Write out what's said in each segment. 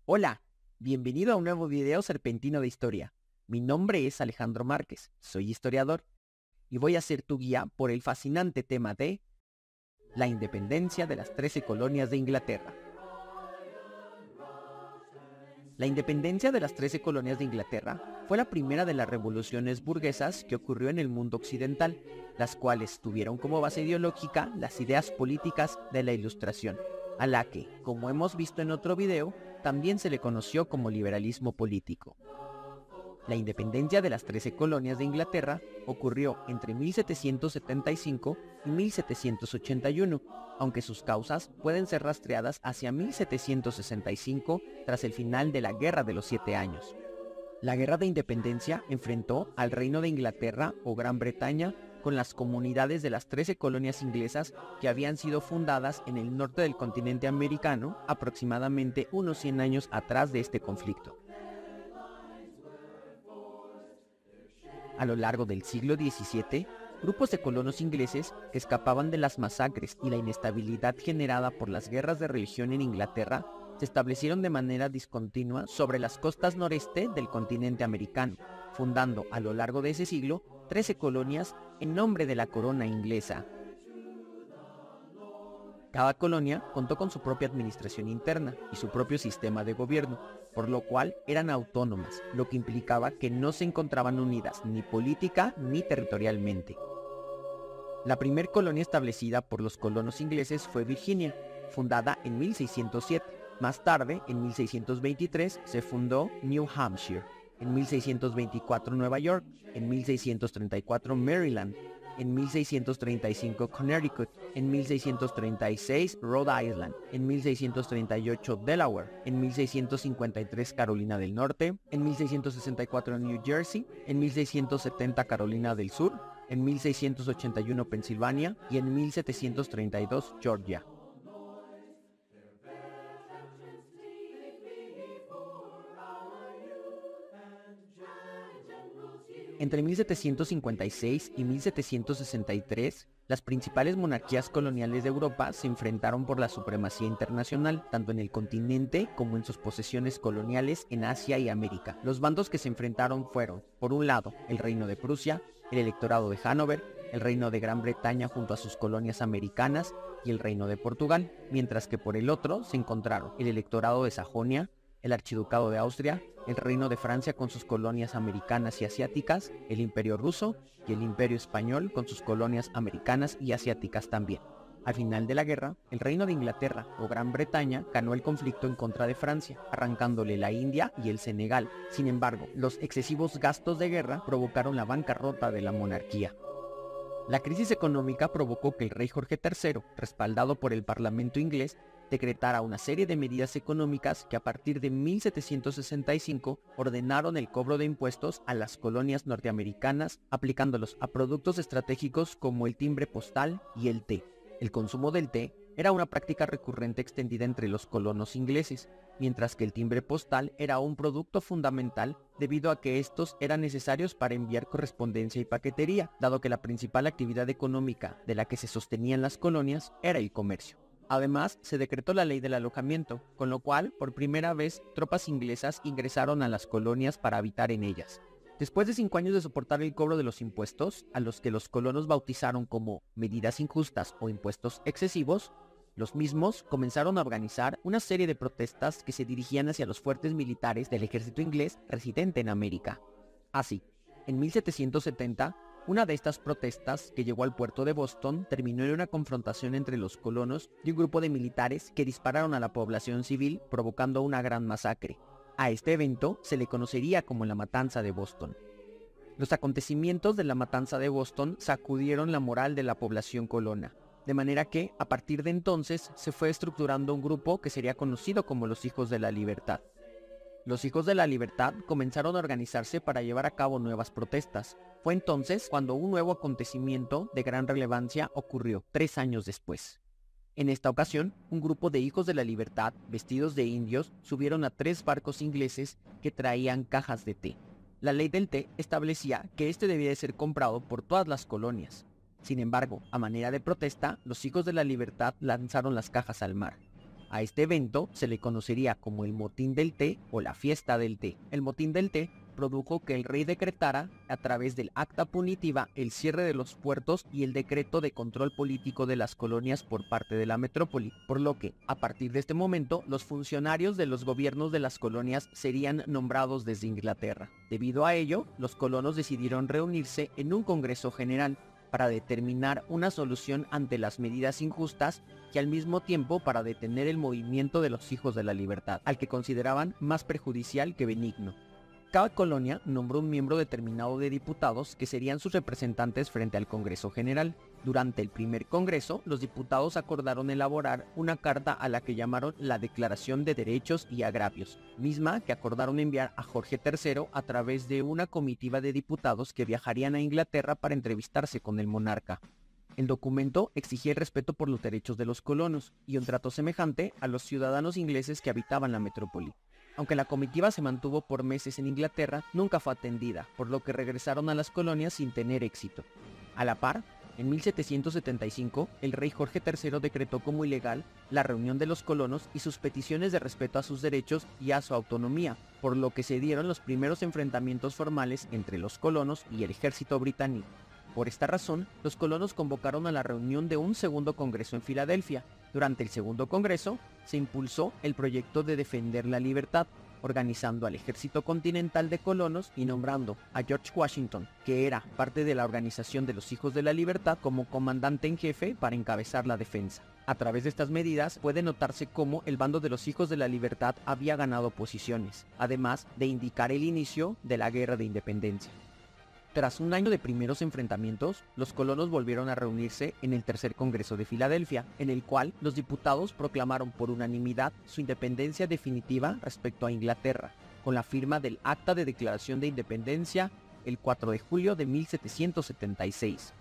Hola, bienvenido a un nuevo video serpentino de historia. Mi nombre es Alejandro Márquez, soy historiador y voy a ser tu guía por el fascinante tema de la independencia de las 13 colonias de Inglaterra. La independencia de las 13 colonias de Inglaterra fue la primera de las revoluciones burguesas que ocurrió en el mundo occidental, las cuales tuvieron como base ideológica las ideas políticas de la Ilustración, a la que, como hemos visto en otro video, también se le conoció como liberalismo político. La independencia de las 13 colonias de Inglaterra ocurrió entre 1775 y 1781, aunque sus causas pueden ser rastreadas hacia 1765 tras el final de la Guerra de los 7 Años. La Guerra de Independencia enfrentó al Reino de Inglaterra o Gran Bretaña con las comunidades de las 13 colonias inglesas que habían sido fundadas en el norte del continente americano aproximadamente unos 100 años atrás de este conflicto. A lo largo del siglo XVII, grupos de colonos ingleses que escapaban de las masacres y la inestabilidad generada por las guerras de religión en Inglaterra se establecieron de manera discontinua sobre las costas noreste del continente americano, fundando a lo largo de ese siglo 13 colonias en nombre de la corona inglesa. Cada colonia contó con su propia administración interna y su propio sistema de gobierno, por lo cual eran autónomas, lo que implicaba que no se encontraban unidas ni política ni territorialmente. La primer colonia establecida por los colonos ingleses fue Virginia, fundada en 1607. Más tarde, en 1623, se fundó New Hampshire, en 1624 Nueva York, en 1634 Maryland, en 1635 Connecticut, en 1636 Rhode Island, en 1638 Delaware, en 1653 Carolina del Norte, en 1664 New Jersey, en 1670 Carolina del Sur, en 1681 Pensilvania y en 1732 Georgia. Entre 1756 y 1763, las principales monarquías coloniales de Europa se enfrentaron por la supremacía internacional, tanto en el continente como en sus posesiones coloniales en Asia y América. Los bandos que se enfrentaron fueron, por un lado, el Reino de Prusia, el Electorado de Hannover, el Reino de Gran Bretaña junto a sus colonias americanas y el Reino de Portugal, mientras que por el otro se encontraron el Electorado de Sajonia, el Archiducado de Austria, el Reino de Francia con sus colonias americanas y asiáticas, el Imperio Ruso y el Imperio Español con sus colonias americanas y asiáticas también. Al final de la guerra, el Reino de Inglaterra o Gran Bretaña ganó el conflicto en contra de Francia, arrancándole la India y el Senegal. Sin embargo, los excesivos gastos de guerra provocaron la bancarrota de la monarquía. La crisis económica provocó que el rey Jorge III, respaldado por el Parlamento inglés, decretara una serie de medidas económicas que a partir de 1765 ordenaron el cobro de impuestos a las colonias norteamericanas, aplicándolos a productos estratégicos como el timbre postal y el té. El consumo del té era una práctica recurrente extendida entre los colonos ingleses, mientras que el timbre postal era un producto fundamental debido a que estos eran necesarios para enviar correspondencia y paquetería, dado que la principal actividad económica de la que se sostenían las colonias era el comercio. Además, se decretó la ley del alojamiento, con lo cual, por primera vez, tropas inglesas ingresaron a las colonias para habitar en ellas. Después de 5 años de soportar el cobro de los impuestos, a los que los colonos bautizaron como medidas injustas o impuestos excesivos, los mismos comenzaron a organizar una serie de protestas que se dirigían hacia los fuertes militares del ejército inglés residente en América. Así, en 1770, una de estas protestas, que llegó al puerto de Boston, terminó en una confrontación entre los colonos y un grupo de militares que dispararon a la población civil, provocando una gran masacre. A este evento se le conocería como la Matanza de Boston. Los acontecimientos de la Matanza de Boston sacudieron la moral de la población colona, de manera que, a partir de entonces, se fue estructurando un grupo que sería conocido como los Hijos de la Libertad. Los Hijos de la Libertad comenzaron a organizarse para llevar a cabo nuevas protestas. Fue entonces cuando un nuevo acontecimiento de gran relevancia ocurrió, 3 años después. En esta ocasión, un grupo de Hijos de la Libertad, vestidos de indios, subieron a 3 barcos ingleses que traían cajas de té. La ley del té establecía que este debía de ser comprado por todas las colonias. Sin embargo, a manera de protesta, los Hijos de la Libertad lanzaron las cajas al mar. A este evento se le conocería como el Motín del Té o la Fiesta del Té. El Motín del Té produjo que el rey decretara, a través del acta punitiva, el cierre de los puertos y el decreto de control político de las colonias por parte de la metrópoli, por lo que, a partir de este momento, los funcionarios de los gobiernos de las colonias serían nombrados desde Inglaterra. Debido a ello, los colonos decidieron reunirse en un Congreso General para determinar una solución ante las medidas injustas y al mismo tiempo para detener el movimiento de los hijos de la libertad, al que consideraban más perjudicial que benigno. Cada colonia nombró un miembro determinado de diputados que serían sus representantes frente al Congreso General. Durante el primer congreso, los diputados acordaron elaborar una carta a la que llamaron la Declaración de Derechos y Agravios, misma que acordaron enviar a Jorge III a través de una comitiva de diputados que viajarían a Inglaterra para entrevistarse con el monarca. El documento exigía el respeto por los derechos de los colonos y un trato semejante a los ciudadanos ingleses que habitaban la metrópoli. Aunque la comitiva se mantuvo por meses en Inglaterra, nunca fue atendida, por lo que regresaron a las colonias sin tener éxito. A la par, en 1775, el rey Jorge III decretó como ilegal la reunión de los colonos y sus peticiones de respeto a sus derechos y a su autonomía, por lo que se dieron los primeros enfrentamientos formales entre los colonos y el ejército británico. Por esta razón, los colonos convocaron a la reunión de un segundo congreso en Filadelfia. Durante el segundo congreso, se impulsó el proyecto de defender la libertad, organizando al ejército continental de colonos y nombrando a George Washington, que era parte de la organización de los Hijos de la Libertad, como comandante en jefe para encabezar la defensa. A través de estas medidas puede notarse cómo el bando de los Hijos de la Libertad había ganado posiciones, además de indicar el inicio de la Guerra de Independencia. Tras un año de primeros enfrentamientos, los colonos volvieron a reunirse en el tercer Congreso de Filadelfia, en el cual los diputados proclamaron por unanimidad su independencia definitiva respecto a Inglaterra, con la firma del Acta de Declaración de Independencia el 4 de julio de 1776.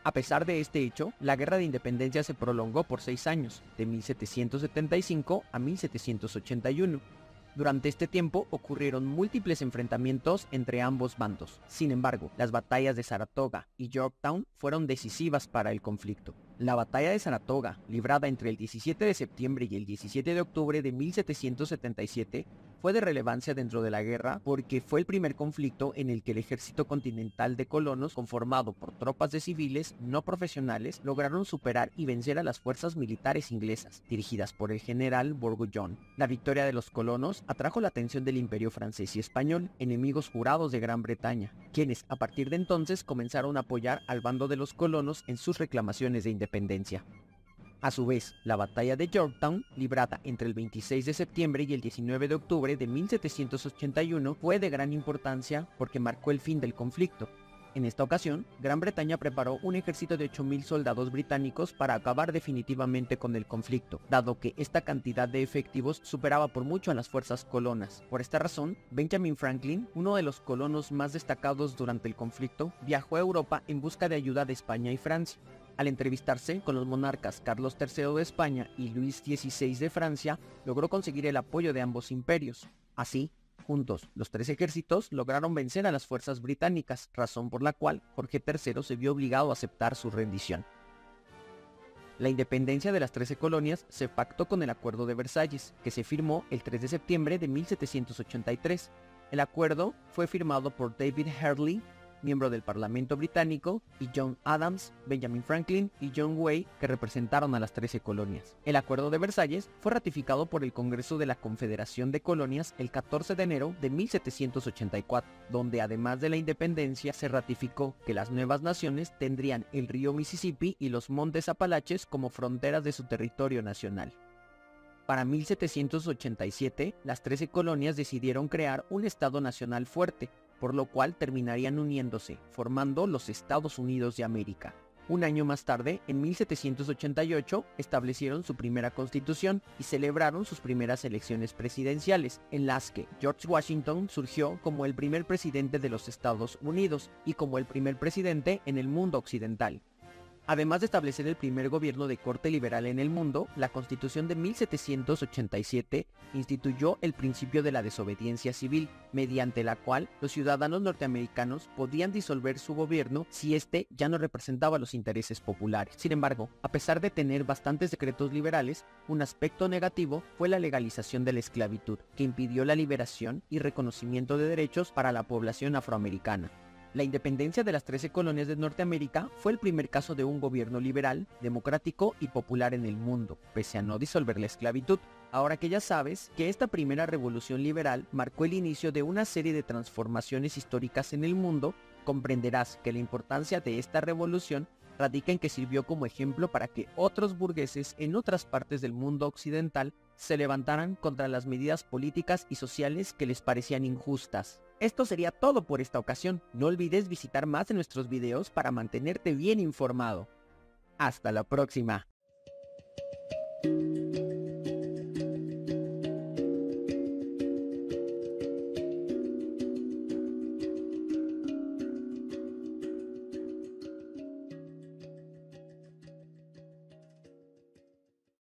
A pesar de este hecho, la Guerra de Independencia se prolongó por 6 años, de 1775 a 1781. Durante este tiempo ocurrieron múltiples enfrentamientos entre ambos bandos. Sin embargo, las batallas de Saratoga y Yorktown fueron decisivas para el conflicto. La batalla de Saratoga, librada entre el 17 de septiembre y el 17 de octubre de 1777, fue de relevancia dentro de la guerra porque fue el primer conflicto en el que el ejército continental de colonos, conformado por tropas de civiles no profesionales, lograron superar y vencer a las fuerzas militares inglesas, dirigidas por el general Bourguignon. La victoria de los colonos atrajo la atención del Imperio francés y español, enemigos jurados de Gran Bretaña, quienes a partir de entonces comenzaron a apoyar al bando de los colonos en sus reclamaciones de independencia. A su vez, la batalla de Yorktown, librada entre el 26 de septiembre y el 19 de octubre de 1781, fue de gran importancia porque marcó el fin del conflicto. En esta ocasión, Gran Bretaña preparó un ejército de 8.000 soldados británicos para acabar definitivamente con el conflicto, dado que esta cantidad de efectivos superaba por mucho a las fuerzas colonas. Por esta razón, Benjamin Franklin, uno de los colonos más destacados durante el conflicto, viajó a Europa en busca de ayuda de España y Francia. Al entrevistarse con los monarcas Carlos III de España y Luis XVI de Francia, logró conseguir el apoyo de ambos imperios. Así, juntos, los tres ejércitos lograron vencer a las fuerzas británicas, razón por la cual Jorge III se vio obligado a aceptar su rendición. La independencia de las 13 colonias se pactó con el Acuerdo de Versalles, que se firmó el 3 de septiembre de 1783. El acuerdo fue firmado por David Harley, miembro del Parlamento británico, y John Adams, Benjamin Franklin y John Way, que representaron a las 13 colonias. El Acuerdo de Versalles fue ratificado por el Congreso de la Confederación de Colonias el 14 de enero de 1784, donde además de la independencia se ratificó que las nuevas naciones tendrían el río Mississippi y los montes Apalaches como fronteras de su territorio nacional. Para 1787, las 13 colonias decidieron crear un Estado nacional fuerte, por lo cual terminarían uniéndose, formando los Estados Unidos de América. Un año más tarde, en 1788, establecieron su primera constitución y celebraron sus primeras elecciones presidenciales, en las que George Washington surgió como el primer presidente de los Estados Unidos y como el primer presidente en el mundo occidental. Además de establecer el primer gobierno de corte liberal en el mundo, la Constitución de 1787 instituyó el principio de la desobediencia civil, mediante la cual los ciudadanos norteamericanos podían disolver su gobierno si éste ya no representaba los intereses populares. Sin embargo, a pesar de tener bastantes decretos liberales, un aspecto negativo fue la legalización de la esclavitud, que impidió la liberación y reconocimiento de derechos para la población afroamericana. La independencia de las 13 colonias de Norteamérica fue el primer caso de un gobierno liberal, democrático y popular en el mundo, pese a no disolver la esclavitud. Ahora que ya sabes que esta primera revolución liberal marcó el inicio de una serie de transformaciones históricas en el mundo, comprenderás que la importancia de esta revolución radica en que sirvió como ejemplo para que otros burgueses en otras partes del mundo occidental se levantaran contra las medidas políticas y sociales que les parecían injustas. Esto sería todo por esta ocasión. No olvides visitar más de nuestros videos para mantenerte bien informado. Hasta la próxima.